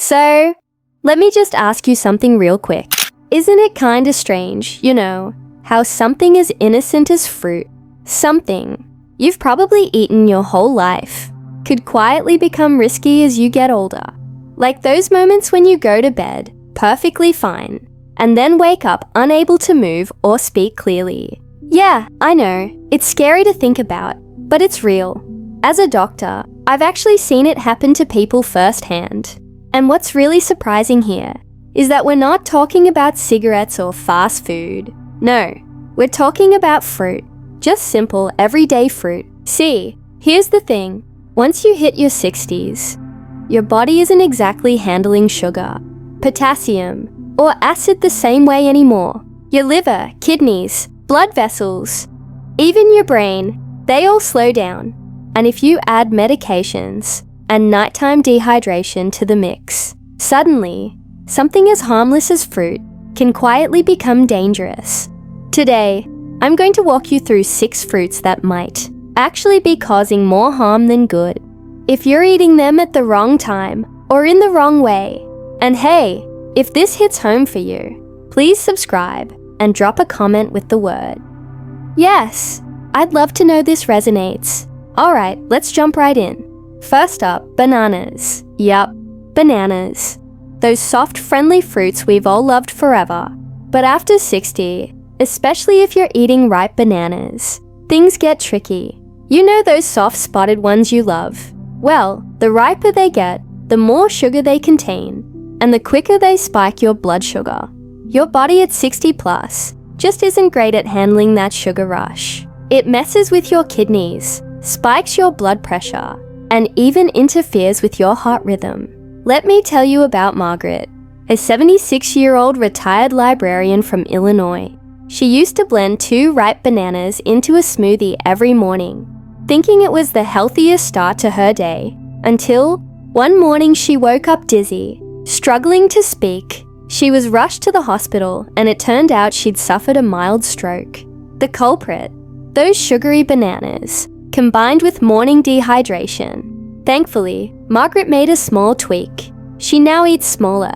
So, let me just ask you something real quick. Isn't it kinda strange, how something as innocent as fruit, something you've probably eaten your whole life, could quietly become risky as you get older? Like those moments when you go to bed perfectly fine, and then wake up unable to move or speak clearly. Yeah, I know, it's scary to think about, but it's real. As a doctor, I've actually seen it happen to people firsthand. And what's really surprising here is that we're not talking about cigarettes or fast food. No, we're talking about fruit. Just simple, everyday fruit. See, here's the thing. Once you hit your 60s, your body isn't exactly handling sugar, potassium, or acid the same way anymore. Your liver, kidneys, blood vessels, even your brain, they all slow down. And if you add medications and nighttime dehydration to the mix, suddenly, something as harmless as fruit can quietly become dangerous. Today, I'm going to walk you through 6 fruits that might actually be causing more harm than good if you're eating them at the wrong time or in the wrong way. And hey, if this hits home for you, please subscribe and drop a comment with the word yes. I'd love to know this resonates. Alright, let's jump right in. First up, bananas. Yup, bananas. Those soft, friendly fruits we've all loved forever. But after 60, especially if you're eating ripe bananas, things get tricky. You know those soft, spotted ones you love? Well, the riper they get, the more sugar they contain, and the quicker they spike your blood sugar. Your body at 60 plus just isn't great at handling that sugar rush. It messes with your kidneys, spikes your blood pressure, and even interferes with your heart rhythm. Let me tell you about Margaret, a 76-year-old retired librarian from Illinois. She used to blend 2 ripe bananas into a smoothie every morning, thinking it was the healthiest start to her day, until one morning she woke up dizzy, struggling to speak. She was rushed to the hospital, and it turned out she'd suffered a mild stroke. The culprit? Those sugary bananas, combined with morning dehydration. Thankfully, Margaret made a small tweak. She now eats smaller,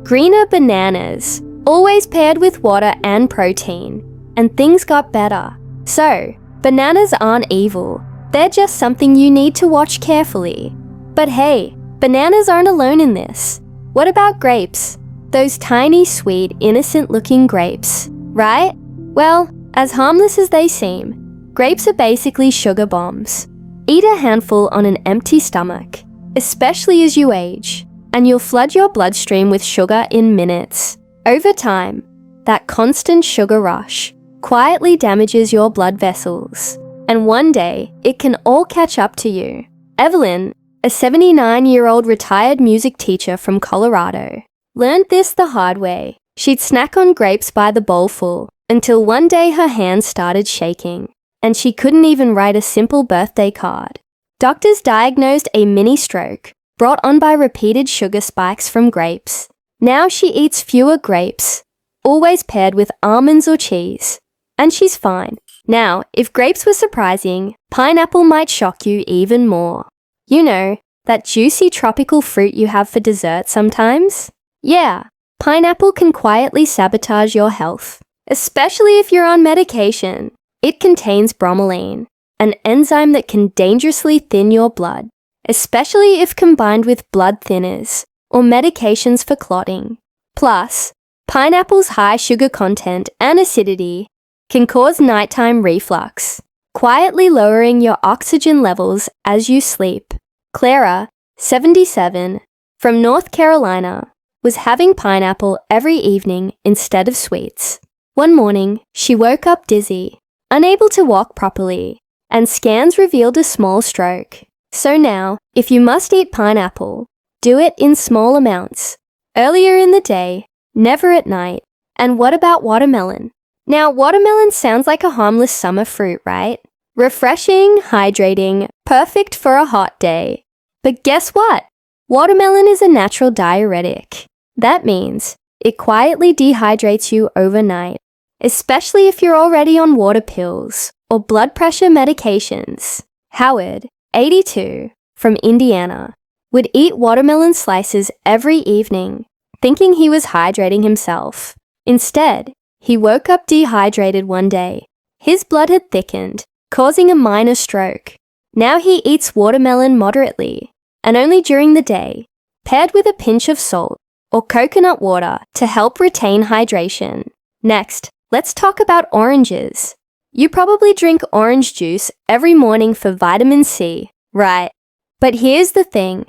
greener bananas, always paired with water and protein, and things got better. So, bananas aren't evil. They're just something you need to watch carefully. But hey, bananas aren't alone in this. What about grapes? Those tiny, sweet, innocent-looking grapes, right? Well, as harmless as they seem, grapes are basically sugar bombs. Eat a handful on an empty stomach, especially as you age, and you'll flood your bloodstream with sugar in minutes. Over time, that constant sugar rush quietly damages your blood vessels, and one day, it can all catch up to you. Evelyn, a 79-year-old retired music teacher from Colorado, learned this the hard way. She'd snack on grapes by the bowlful until one day her hands started shaking, and she couldn't even write a simple birthday card. Doctors diagnosed a mini stroke brought on by repeated sugar spikes from grapes. Now she eats fewer grapes, always paired with almonds or cheese, and she's fine. Now, if grapes were surprising, pineapple might shock you even more. You know, that juicy tropical fruit you have for dessert sometimes? Yeah, pineapple can quietly sabotage your health, especially if you're on medication. It contains bromelain, an enzyme that can dangerously thin your blood, especially if combined with blood thinners or medications for clotting. Plus, pineapple's high sugar content and acidity can cause nighttime reflux, quietly lowering your oxygen levels as you sleep. Clara, 77, from North Carolina, was having pineapple every evening instead of sweets. One morning, she woke up dizzy, unable to walk properly, and scans revealed a small stroke. So now, if you must eat pineapple, do it in small amounts. Earlier in the day, never at night. And what about watermelon? Now, watermelon sounds like a harmless summer fruit, right? Refreshing, hydrating, perfect for a hot day. But guess what? Watermelon is a natural diuretic. That means it quietly dehydrates you overnight, especially if you're already on water pills or blood pressure medications. Howard, 82, from Indiana, would eat watermelon slices every evening, thinking he was hydrating himself. Instead, he woke up dehydrated one day. His blood had thickened, causing a minor stroke. Now he eats watermelon moderately, and only during the day, paired with a pinch of salt or coconut water to help retain hydration. Next, let's talk about oranges. You probably drink orange juice every morning for vitamin C, right? But here's the thing.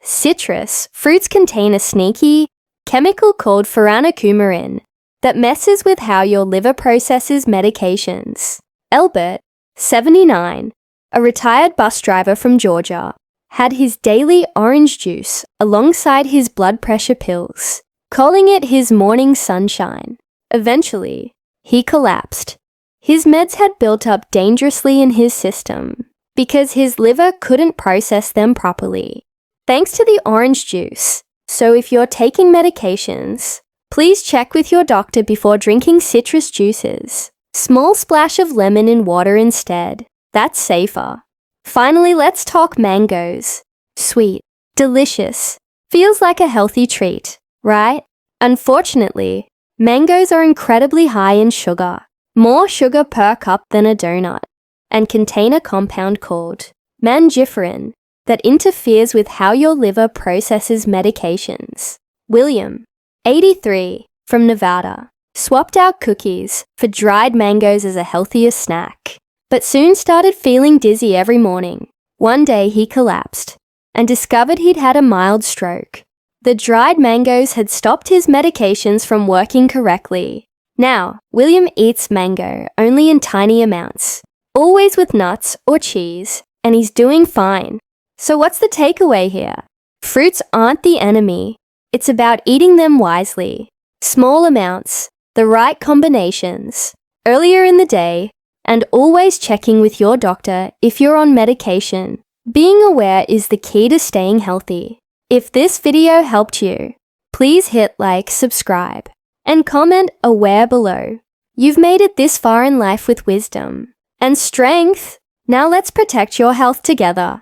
Citrus fruits contain a sneaky chemical called furanocoumarin that messes with how your liver processes medications. Albert, 79, a retired bus driver from Georgia, had his daily orange juice alongside his blood pressure pills, calling it his morning sunshine. Eventually, he collapsed. His meds had built up dangerously in his system because his liver couldn't process them properly, thanks to the orange juice. So if you're taking medications, please check with your doctor before drinking citrus juices. Small splash of lemon in water instead. That's safer. Finally, let's talk mangoes. Sweet, delicious, feels like a healthy treat, right? Unfortunately, mangoes are incredibly high in sugar, more sugar per cup than a donut, and contain a compound called mangiferin that interferes with how your liver processes medications. William, 83, from Nevada, swapped out cookies for dried mangoes as a healthier snack, but soon started feeling dizzy every morning. One day he collapsed and discovered he'd had a mild stroke. The dried mangoes had stopped his medications from working correctly. Now, William eats mango only in tiny amounts, always with nuts or cheese, and he's doing fine. So what's the takeaway here? Fruits aren't the enemy. It's about eating them wisely. Small amounts, the right combinations, earlier in the day, and always checking with your doctor if you're on medication. Being aware is the key to staying healthy. If this video helped you, please hit like, subscribe, and comment aware below. You've made it this far in life with wisdom and strength. Now let's protect your health together.